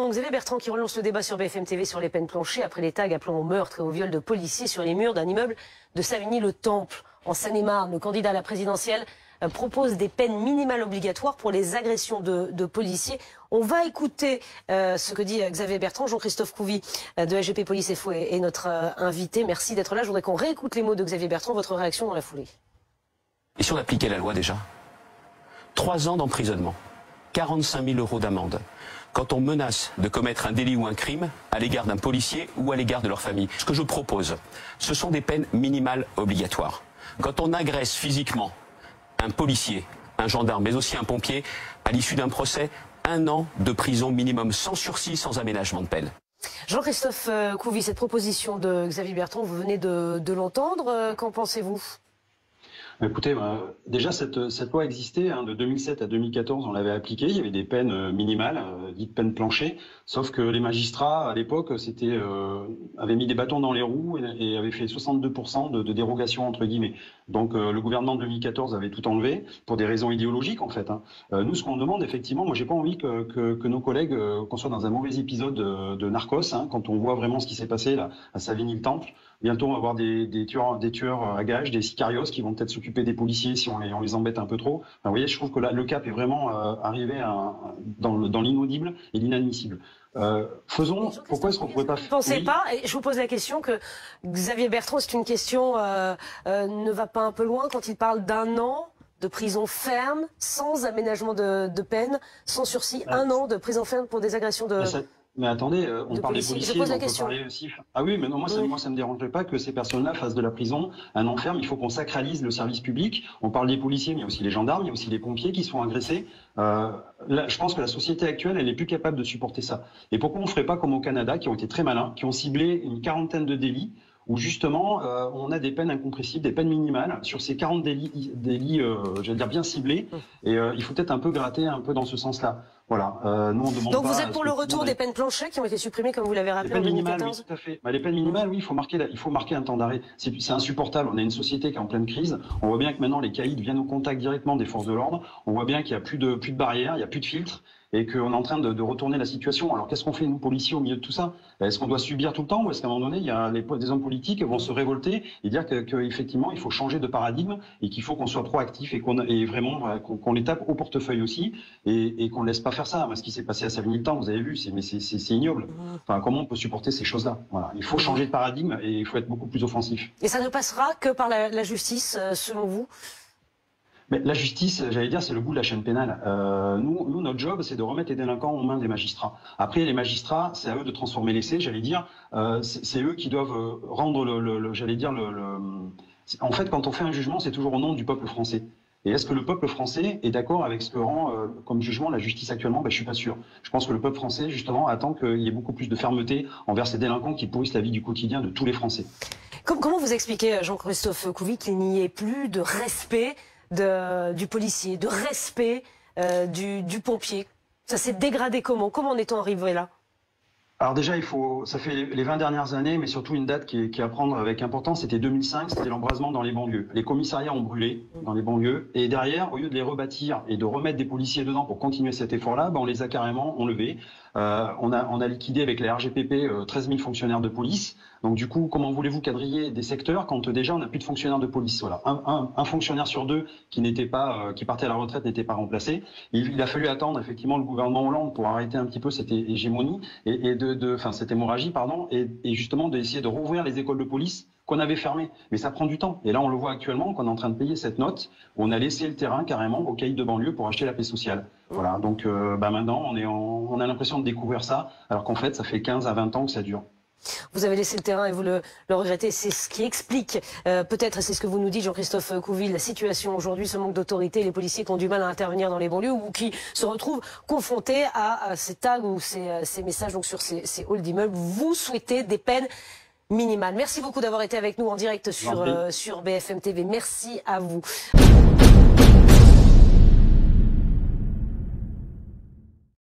donc Xavier Bertrand qui relance le débat sur BFM TV sur les peines planchées après les tags appelant au meurtre et au viol de policiers sur les murs d'un immeuble de Savigny-le-Temple. En Seine-et-Marne, le candidat à la présidentielle propose des peines minimales obligatoires pour les agressions de policiers. On va écouter ce que dit Xavier Bertrand. Jean-Christophe Couvi de SGP Police FO est notre invité. Merci d'être là. Je voudrais qu'on réécoute les mots de Xavier Bertrand. Votre réaction dans la foulée. Et si on appliquait la loi déjà 3 ans d'emprisonnement, 45 000 € d'amende, quand on menace de commettre un délit ou un crime à l'égard d'un policier ou à l'égard de leur famille. Ce que je propose, ce sont des peines minimales obligatoires. Quand on agresse physiquement un policier, un gendarme, mais aussi un pompier, à l'issue d'un procès, 1 an de prison minimum, sans sursis, sans aménagement de peine. Jean-Christophe Couvi, cette proposition de Xavier Bertrand, vous venez de l'entendre. Qu'en pensez-vous ? Écoutez, déjà cette loi existait, de 2007 à 2014, on l'avait appliquée, il y avait des peines minimales, dites peines planchées, sauf que les magistrats, à l'époque, avaient mis des bâtons dans les roues et avaient fait 62% de dérogation, entre guillemets. Donc le gouvernement de 2014 avait tout enlevé, pour des raisons idéologiques, en fait. Nous, ce qu'on demande, effectivement, moi j'ai pas envie que nos collègues, qu'on soit dans un mauvais épisode de Narcos, quand on voit vraiment ce qui s'est passé là, à Savigny-le-Temple. Bientôt, on va avoir des tueurs à gages, des sicarios qui vont peut-être s'occuper des policiers si on les embête un peu trop. Enfin, vous voyez, je trouve que là, le cap est vraiment arrivé dans l'inaudible et l'inadmissible. Pourquoi est-ce qu'on ne pourrait pas... Vous ne pensez pas, et je vous pose la question, que Xavier Bertrand, c'est une question, ne va pas un peu loin quand il parle d'1 an de prison ferme, sans aménagement de peine, sans sursis, 1 an de prison ferme pour des agressions de... Mais attendez, on parle des policiers, on peut parler aussi... Ah oui, mais non, moi ça me dérangerait pas que ces personnes-là fassent de la prison un enferme. Il faut qu'on sacralise le service public. On parle des policiers, mais il y a aussi les gendarmes, il y a aussi les pompiers qui sont agressés. Là, je pense que la société actuelle, elle est plus capable de supporter ça. Et pourquoi on ne ferait pas comme au Canada, qui ont été très malins, qui ont ciblé une 40aine de délits, où justement on a des peines incompressibles, des peines minimales sur ces 40 délits j'allais dire bien ciblés, et il faut peut-être un peu gratter un peu dans ce sens-là. Voilà. Nous, on demande. Donc vous êtes pour le retour des peines planchées qui ont été supprimées, comme vous l'avez rappelé en 2014 ? Oui, tout à fait. Les peines minimales, oui, il faut marquer un temps d'arrêt. C'est insupportable. On a une société qui est en pleine crise. On voit bien que maintenant les caïds viennent au contact directement des forces de l'ordre. On voit bien qu'il n'y a plus de barrières, il n'y a plus de filtres, et qu'on est en train de retourner la situation. Alors qu'est-ce qu'on fait, nous, policiers, au milieu de tout ça? Est-ce qu'on doit subir tout le temps, ou est-ce qu'à un moment donné, il y a des hommes politiques qui vont se révolter et dire qu'effectivement, il faut changer de paradigme et qu'il faut qu'on soit proactif et qu'on les tape au portefeuille aussi, et qu'on ne laisse pas faire ça. Ce qui s'est passé à Savigny-le-Temple, vous avez vu, c'est ignoble. Enfin, comment on peut supporter ces choses-là? Voilà. Il faut changer de paradigme et il faut être beaucoup plus offensif. Et ça ne passera que par la justice, selon vous? Mais la justice, j'allais dire, c'est le bout de la chaîne pénale. Nous, notre job, c'est de remettre les délinquants aux mains des magistrats. Après, les magistrats, c'est à eux de transformer l'essai, j'allais dire. C'est eux qui doivent rendre En fait, quand on fait un jugement, c'est toujours au nom du peuple français. Et est-ce que le peuple français est d'accord avec ce que rend comme jugement la justice actuellement? Je suis pas sûr. Je pense que le peuple français, justement, attend qu'il y ait beaucoup plus de fermeté envers ces délinquants qui pourrissent la vie du quotidien de tous les Français. Comment vous expliquez, Jean-Christophe Couvi, qu'il n'y ait plus de respect du policier, de respect du pompier? Ça s'est dégradé comment? Comment en est-on arrivé là? Alors déjà, ça fait les 20 dernières années, mais surtout une date qui est à prendre avec importance, c'était 2005, c'était l'embrasement dans les banlieues. Les commissariats ont brûlé dans les banlieues, et derrière, au lieu de les rebâtir et de remettre des policiers dedans pour continuer cet effort-là, on les a carrément enlevés. On a liquidé avec la RGPP 13 000 fonctionnaires de police. Donc du coup, comment voulez-vous quadriller des secteurs quand déjà on n'a plus de fonctionnaires de police? Voilà, un fonctionnaire sur 2 qui partait à la retraite n'était pas remplacé. Il a fallu attendre effectivement le gouvernement Hollande pour arrêter un petit peu cette hégémonie cette hémorragie, pardon, et justement d'essayer de rouvrir les écoles de police qu'on avait fermées. Mais ça prend du temps. Et là, on le voit actuellement, qu'on est en train de payer cette note où on a laissé le terrain carrément aux caïds de banlieue pour acheter la paix sociale. Voilà. Donc maintenant, on a l'impression de découvrir ça, alors qu'en fait, ça fait 15 à 20 ans que ça dure. Vous avez laissé le terrain et vous le regrettez. C'est ce qui explique, peut-être, et c'est ce que vous nous dites, Jean-Christophe Couvi, la situation aujourd'hui, ce manque d'autorité, les policiers qui ont du mal à intervenir dans les banlieues ou qui se retrouvent confrontés à ces tags ou ces messages donc sur ces halls d'immeubles. Vous souhaitez des peines minimales. Merci beaucoup d'avoir été avec nous en direct sur BFM TV. Merci à vous.